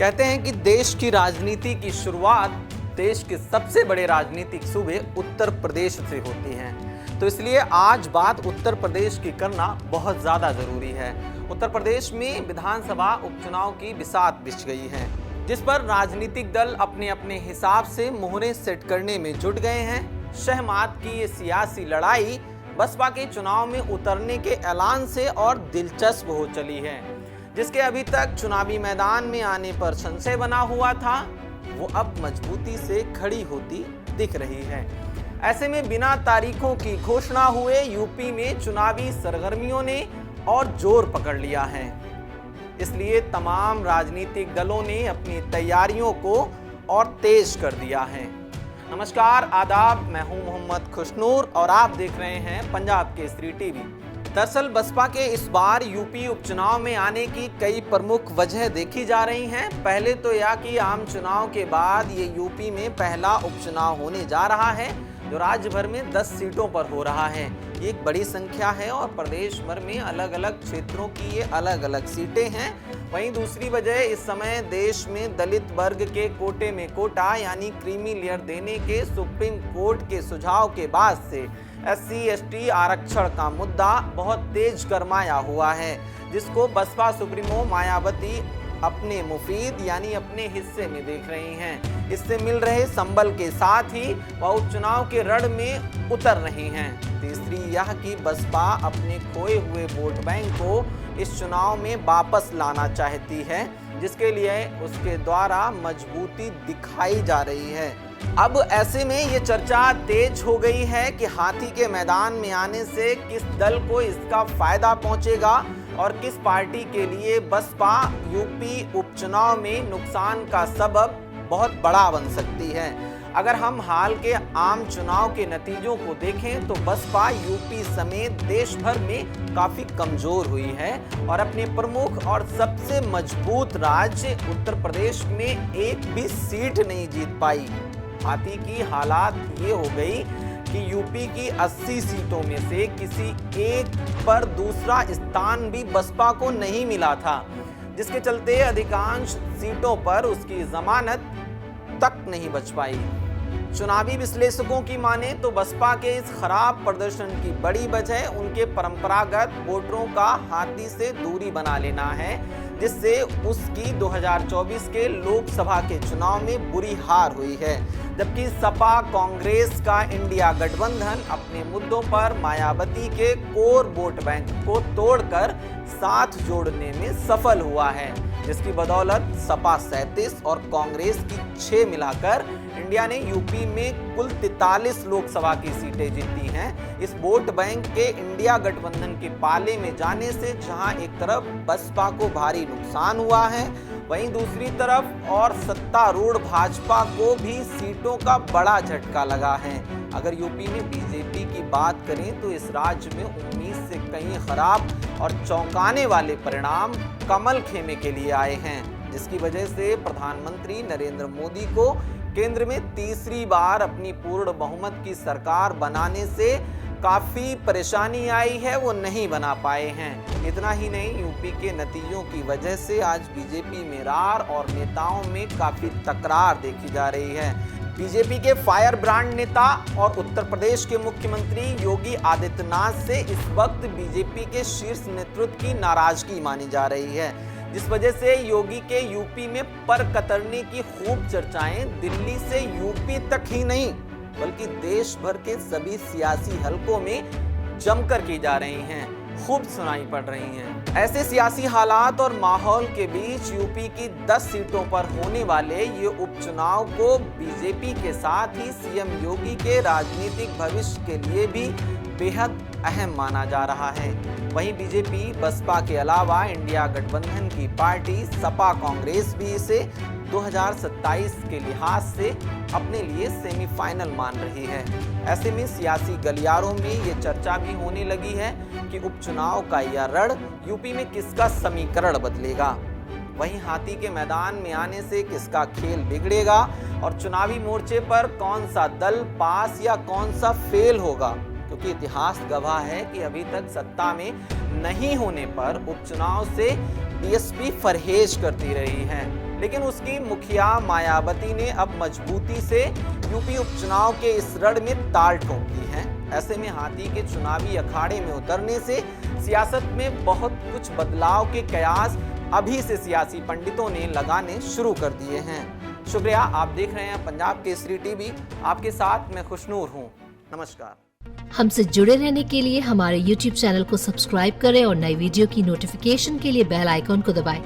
कहते हैं कि देश की राजनीति की शुरुआत देश के सबसे बड़े राजनीतिक सूबे उत्तर प्रदेश से होती है। तो इसलिए आज बात उत्तर प्रदेश की करना बहुत ज़्यादा ज़रूरी है। उत्तर प्रदेश में विधानसभा उपचुनाव की बिसात बिछ गई है, जिस पर राजनीतिक दल अपने अपने हिसाब से मोहरें सेट करने में जुट गए हैं। शहमात की ये सियासी लड़ाई बसपा के चुनाव में उतरने के ऐलान से और दिलचस्प हो चली है। जिसके अभी तक चुनावी मैदान में आने पर संशय बना हुआ था, वो अब मजबूती से खड़ी होती दिख रही है। ऐसे में बिना तारीखों की घोषणा हुए यूपी में चुनावी सरगर्मियों ने और जोर पकड़ लिया है। इसलिए तमाम राजनीतिक दलों ने अपनी तैयारियों को और तेज कर दिया है। नमस्कार, आदाब, मैं हूं मोहम्मद खुशनूर और आप देख रहे हैं पंजाब केसरी टीवी। दरअसल बसपा के इस बार यूपी उपचुनाव में आने की कई प्रमुख वजह देखी जा रही हैं। पहले तो यह कि आम चुनाव के बाद ये यूपी में पहला उपचुनाव होने जा रहा है, जो राज्य भर में 10 सीटों पर हो रहा है। ये एक बड़ी संख्या है और प्रदेश भर में अलग अलग क्षेत्रों की ये अलग अलग सीटें हैं। वहीं दूसरी वजह, इस समय देश में दलित वर्ग के कोटे में कोटा यानी क्रीमी लेयर देने के सुप्रीम कोर्ट के सुझाव के बाद से SC/ST आरक्षण का मुद्दा बहुत तेज गरमाया हुआ है, जिसको बसपा सुप्रीमो मायावती अपने मुफीद यानी अपने हिस्से में देख रही हैं। इससे मिल रहे संबल के साथ ही वह उपचुनाव के रण में उतर रही हैं। तीसरी यह कि बसपा अपने खोए हुए वोट बैंक को इस चुनाव में वापस लाना चाहती है, जिसके लिए उसके द्वारा मजबूती दिखाई जा रही है। अब ऐसे में ये चर्चा तेज हो गई है कि हाथी के मैदान में आने से किस दल को इसका फायदा पहुंचेगा और किस पार्टी के लिए बसपा यूपी उपचुनाव में नुकसान का सबब बहुत बड़ा बन सकती है। अगर हम हाल के आम चुनाव के नतीजों को देखें तो बसपा यूपी समेत देश भर में काफी कमजोर हुई है और अपने प्रमुख और सबसे मजबूत राज्य उत्तर प्रदेश में एक भी सीट नहीं जीत पाई। हाथी की हालात ये हो गई कि यूपी की 80 सीटों में से किसी एक पर दूसरा स्थान भी बसपा को नहीं मिला था, जिसके चलते अधिकांश सीटों पर उसकी जमानत तक नहीं बच पाई। चुनावी विश्लेषकों की माने तो बसपा के इस खराब प्रदर्शन की बड़ी वजह उनके परंपरागत वोटरों का हाथी से दूरी बना लेना है, जिससे उसकी 2024 के लोकसभा के चुनाव में बुरी हार हुई है। जबकि सपा कांग्रेस का इंडिया गठबंधन अपने मुद्दों पर मायावती के कोर वोट बैंक को तोड़कर साथ जोड़ने में सफल हुआ है, जिसकी बदौलत सपा 37 और कांग्रेस की 6 मिलाकर इंडिया ने यूपी में कुल 43 लोकसभा की सीटें जीती हैं। इस वोट बैंक के इंडिया गठबंधन के पाले में जाने से जहां एक तरफ बसपा को भारी नुकसान हुआ है, वहीं दूसरी तरफ और सत्तारूढ़ भाजपा को भी सीटों का बड़ा झटका लगा है। अगर यूपी में बीजेपी की बात करें तो इस राज्य में उम्मीद से कहीं खराब और चौंकाने वाले परिणाम कमल खेमे के लिए आए हैं, जिसकी वजह से प्रधानमंत्री नरेंद्र मोदी को केंद्र में तीसरी बार अपनी पूर्ण बहुमत की सरकार बनाने से काफी परेशानी आई है, वो नहीं बना पाए हैं। इतना ही नहीं, यूपी के नतीजों की वजह से आज बीजेपी में रार और नेताओं में काफी तकरार देखी जा रही है। बीजेपी के फायर ब्रांड नेता और उत्तर प्रदेश के मुख्यमंत्री योगी आदित्यनाथ से इस वक्त बीजेपी के शीर्ष नेतृत्व की नाराजगी मानी जा रही है, जिस वजह से योगी के यूपी में पर कतरने की खूब चर्चाएं दिल्ली से यूपी तक ही नहीं बल्कि देश भर के सभी सियासी हलकों में जमकर की जा रही हैं, खूब सुनाई पड़ रही हैं। ऐसे सियासी हालात और माहौल के बीच यूपी की 10 सीटों पर होने वाले ये उपचुनाव को बीजेपी के साथ ही सीएम योगी के राजनीतिक भविष्य के लिए भी बेहद अहम माना जा रहा है। वहीं बीजेपी बसपा के अलावा इंडिया गठबंधन की पार्टी सपा कांग्रेस भी इसे 2027 के लिहाज से अपने लिए सेमीफाइनल मान रही है। ऐसे में सियासी गलियारों में ये चर्चा भी होने लगी है कि उपचुनाव का यह रण यूपी में किसका समीकरण बदलेगा। वहीं हाथी के मैदान में आने से किसका खेल बिगड़ेगा और चुनावी मोर्चे पर कौन सा दल पास या कौन सा फेल होगा, क्योंकि इतिहास गवाह है कि अभी तक सत्ता में नहीं होने पर उपचुनाव से बीएसपी परहेज करती रही है। लेकिन उसकी मुखिया मायावती ने अब मजबूती से यूपी उपचुनाव के इस रण में ताल ठोक दी है। ऐसे में हाथी के चुनावी अखाड़े में उतरने से सियासत में बहुत कुछ बदलाव के कयास अभी से सियासी पंडितों ने लगाने शुरू कर दिए हैं। शुक्रिया, आप देख रहे हैं पंजाब केसरी टीवी। आपके साथ मैं खुशनूर हूं। नमस्कार। हमसे जुड़े रहने के लिए हमारे YouTube चैनल को सब्सक्राइब करें और नई वीडियो की नोटिफिकेशन के लिए बेल आइकॉन को दबाएं।